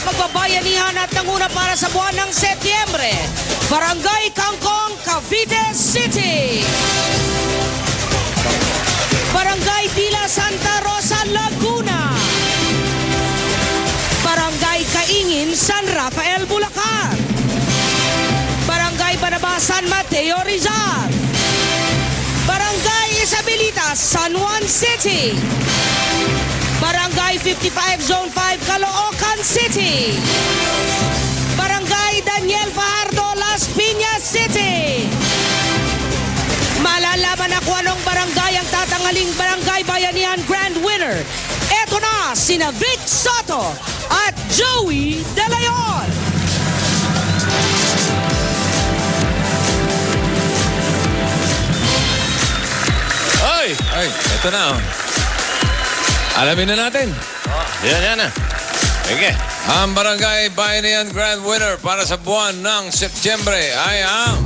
pagbabayanihan at nanguna para sa buwan ng Setyembre, Barangay Kangkong, Cavite City. Barangay Dila Santa Rosa, Laguna. Barangay Kaingin, San Rafael, Bulacan. Barangay Banaba, San Mateo, Rizal. Barangay Isabelita, San Juan City. Barangay 55, Zone 5, Caloocan City. Barangay Daniel Fajardo, Las Piñas City. Malalaman na kung anong barangay ang tatangaling Barangay Bayanihan Grand Winner. Eto na sina Vic Soto at Joey De Leon. Ay, ito na. Alamin na natin. Yan na. Sige. Ang Barangay Bayanihan Grand Winner para sa buwan ng Setyembre ay ang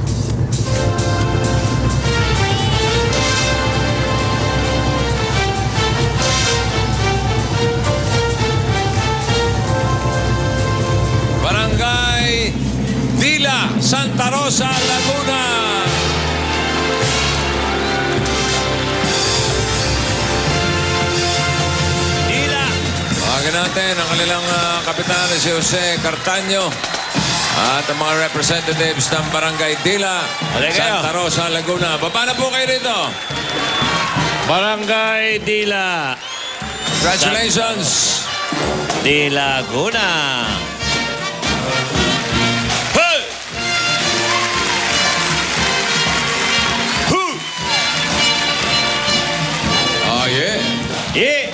Barangay Dila Santa Rosa, Laguna. Tawagin natin ang kanilang kapitan si Jose Cartaño at ang mga representatives ng Barangay Dila Santa Rosa, Laguna. Baba na po kayo rito. Barangay Dila. Congratulations. Di Laguna. Hey! Huh! Oh, yeah. Yeah!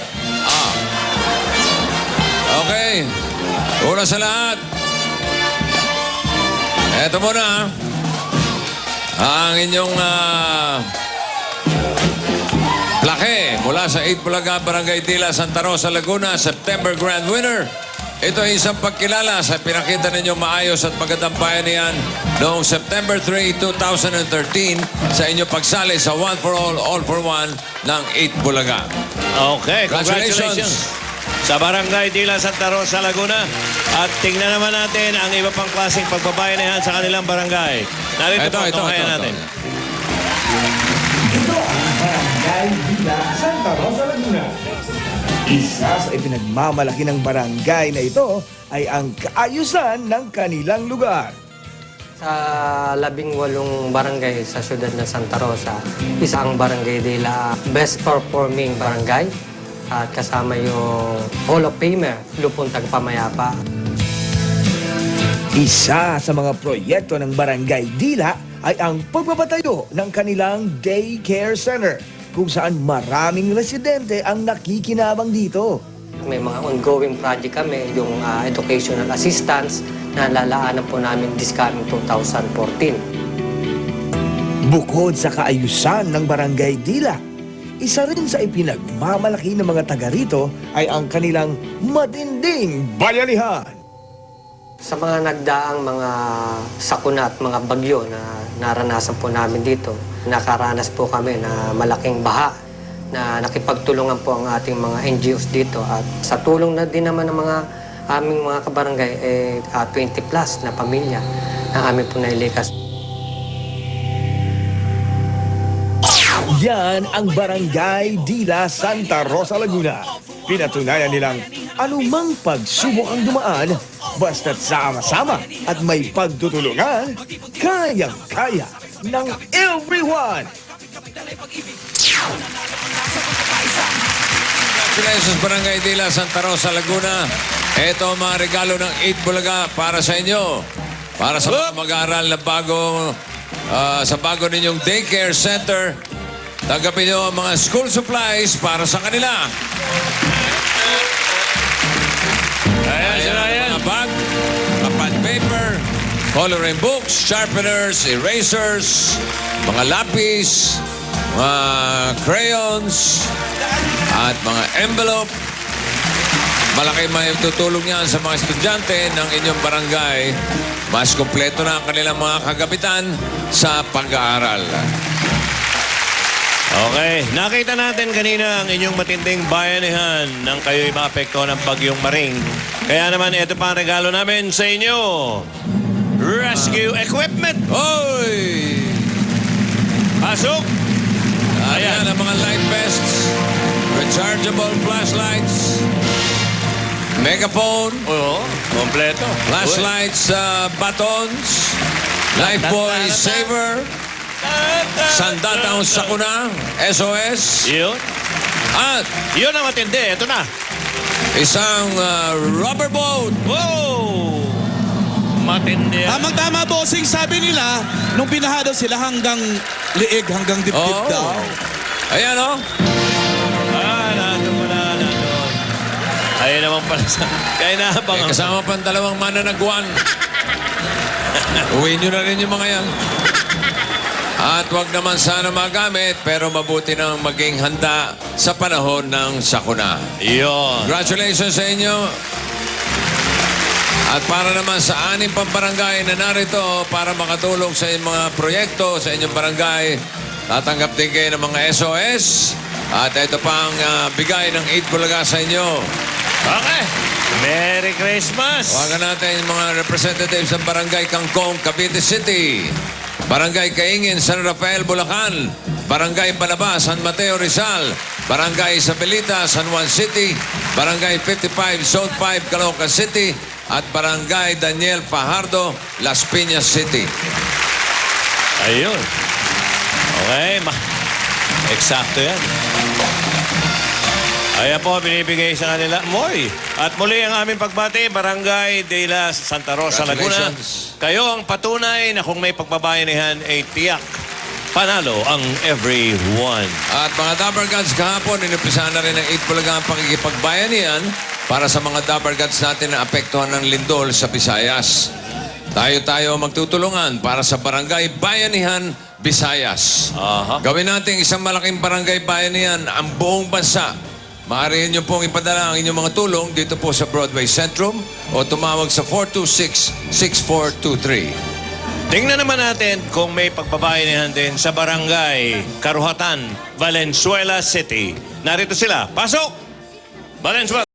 Okay. Una sa lahat. Eto muna. Ang inyong plaque mula sa 8 Bulaga, Barangay Dila, Santa Rosa, Laguna, September Grand Winner. Ito ay isang pagkilala sa pinakita ninyong maayos at magandang bayanihan noong September 3, 2013 sa inyong pagsali sa One for All for One ng 8 Bulaga. Okay, congratulations. Sa Barangay Dila Santa Rosa, Laguna. At tingnan naman natin ang iba pang klaseng pagbabayanihan sa kanilang barangay. Narito po, tunghayan natin. Ito ang Barangay Dila Santa Rosa, Laguna. Isa sa ipinagmamalaki ng barangay na ito ay ang kaayusan ng kanilang lugar. Sa 18 barangay sa siyudad ng Santa Rosa, isa ang Barangay Dila best performing barangay. At kasama yung Hall of Famer, Lupon Tagpamayapa. Isa sa mga proyekto ng Barangay Dila ay ang pagpapatayo ng kanilang daycare center kung saan maraming residente ang nakikinabang dito. May mga ongoing project kami, yung educational assistance na lalaanan po namin this coming 2014. Bukod sa kaayusan ng Barangay Dila, isa rin sa ipinagmamalaki ng mga taga rito ay ang kanilang matinding bayanihan. Sa mga nagdaang mga sakuna at mga bagyo na naranasan po namin dito, nakaranas po kami na malaking baha na nakipagtulungan po ang ating mga NGOs dito. At sa tulong na din naman ng mga aming mga kabarangay, 20 plus na pamilya na amin po nailikas. Yan ang Barangay Dila Santa Rosa, Laguna. Pinatunayan nilang anumang pagsubok ang dumaan, basta't sama-sama at may pagtutulungan, kayang-kaya ng everyone. Congratulations, Barangay Dila Santa Rosa, Laguna. Ito ang mga regalo ng 8 Bulaga para sa inyo. Para sa mga mag-aaral na sa bago ninyong daycare center. Tanggapin nyo ang mga school supplies para sa kanila. Ayan, mga bag, pad paper, coloring books, sharpeners, erasers, mga lapis, mga crayons, at mga envelope. Malaki may tutulong yan sa mga estudyante ng inyong barangay. Mas kumpleto na ang kanilang mga kagamitan sa pag-aaral. Okay, nakita natin kanina ang inyong matinding bayanihan nang kayo'y maapekto ng bagyong Maring. Kaya naman, ito pa ang regalo namin sa inyo. Rescue equipment. Hoy! Pasok! Ayan ang mga light vests, rechargeable flashlights, megaphone, Oo, kompleto. flashlights, batons, Lifebuoy Saver, Sandataong Sakuna, SOS, Yun. at Yun ang matindi. Ito na. isang rubber boat. Wow! Matindi. Tamang-tama, bossing, sabi nila, nung binaha daw sila hanggang liig, hanggang dibdib Oo. daw. Ayan o. Nandun pala, nandun. Ayun naman pala sa... Kaya nahabang May kasama pang dalawang mananagwan. Uwi nyo na rin yung mga yan. At wag naman sana magamit, pero mabuti nang maging handa sa panahon ng sakuna. Yun. Congratulations sa inyo. At para naman sa 6 pang barangay na narito para makatulong sa inyong mga proyekto sa inyong barangay, tatanggap din kayo ng mga SOS. At ito pang bigay ng 8 bulaga sa inyo. Okay. Merry Christmas. Tawagan natin yung mga representatives ng Barangay Kangkong, Cavite City. Barangay Kaingin, San Rafael, Bulacan. Barangay Panaba, San Mateo, Rizal. Barangay Isabelita, San Juan City. Barangay 55, Zone 5, Caloocan City. At Barangay Daniel Fajardo, Las Piñas City. Ayun. Okay. Eksakto yan. Ayan po, binibigay sa kanila. Moy. At muli ang aming pagbati, Barangay de la Santa Rosa, Laguna. Congratulations. Kayo ang patunay na kung may pagbabayanihan ay tiyak. Panalo ang everyone. At mga Dapper Gods kahapon, inumpisahan na rin ng 8 bulaga ang pakikipagbayanihan para sa mga Dapper Gods natin na apektuhan ng lindol sa Visayas. Tayo magtutulungan para sa Barangay Bayanihan, Visayas. Aha. Gawin natin isang malaking barangay bayanihan ang buong bansa. Maaari niyo pong ipadala ang inyong mga tulong dito po sa Broadway Centrum o tumawag sa 426-6423. Tingnan naman natin kung may pagbabayanihan din sa Barangay Karuhatan, Valenzuela City. Narito sila. Pasok! Valenzuela!